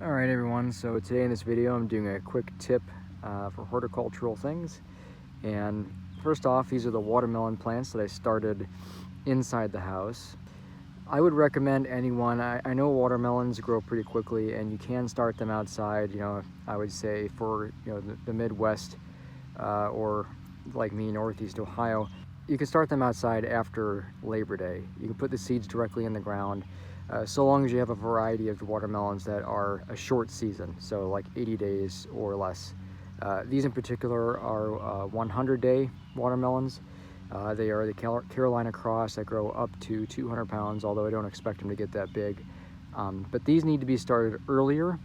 Alright everyone, so today in this video I'm doing a quick tip for horticultural things. And first off, these are the watermelon plants that I started inside the house. I would recommend anyone, I know watermelons grow pretty quickly and you can start them outside, I would say for the Midwest or like me, Northeast Ohio. You can start them outside after Labor Day. You can put the seeds directly in the ground. So long as you have a variety of watermelons that are a short season, so like 80 days or less. These in particular are 100-day watermelons. They are the Carolina Cross that grow up to 200 pounds, although I don't expect them to get that big. But these need to be started earlier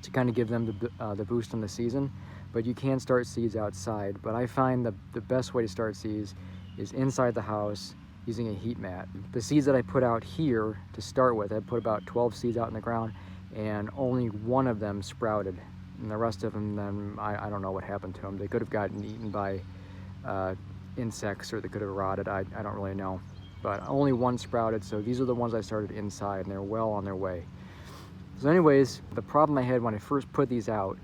to kind of give them the boost in the season. But you can start seeds outside. But I find the best way to start seeds is inside the house, using a heat mat. The seeds that I put out here to start with, I put about 12 seeds out in the ground and only one of them sprouted. And the rest of them, I don't know what happened to them. They could have gotten eaten by insects or they could have rotted. I don't really know. But only one sprouted, so these are the ones I started inside and they're well on their way. So anyways, the problem I had when I first put these out,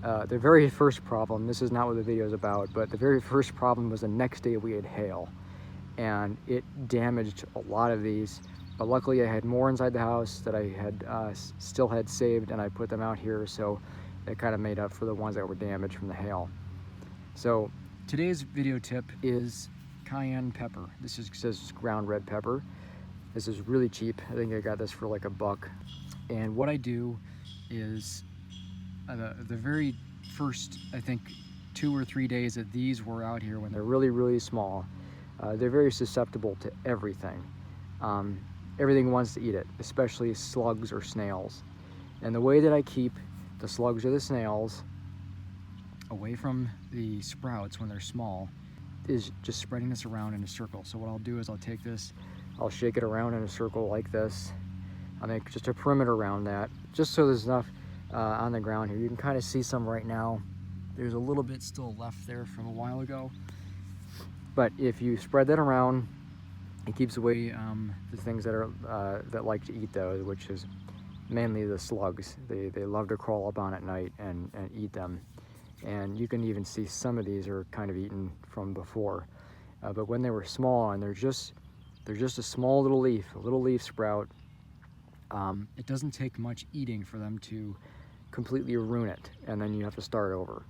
the very first problem, this is not what the video is about, but the very first problem was the next day we had hail. And it damaged a lot of these, but luckily I had more inside the house that I had still had saved, and I put them out here, so it kind of made up for the ones that were damaged from the hail. So today's video tip is cayenne pepper. This is just ground red pepper. This is really cheap. I think I got this for like $1. And what I do is the very first, I think 2 or 3 days that these were out here, when they're really small, they're very susceptible to everything. Everything wants to eat it, especially slugs or snails. And the way that I keep the slugs or the snails away from the sprouts when they're small is just spreading this around in a circle. So what I'll do is I'll take this, I'll shake it around in a circle like this. I'll make just a perimeter around that, just so there's enough on the ground here. You can kind of see some right now. There's a little bit still left there from a while ago. But if you spread that around, it keeps away the things that are that like to eat those, which is mainly the slugs. They love to crawl up on at night and eat them. And you can even see some of these are kind of eaten from before. But when they were small and they're just a small little leaf sprout, it doesn't take much eating for them to completely ruin it, and then you have to start over.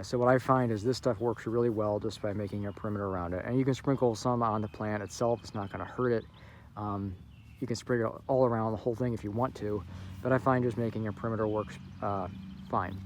So what I find is this stuff works really well just by making a perimeter around it. And you can sprinkle some on the plant itself. It's not going to hurt it. You can sprinkle it all around the whole thing if you want to, but I find just making a perimeter works fine.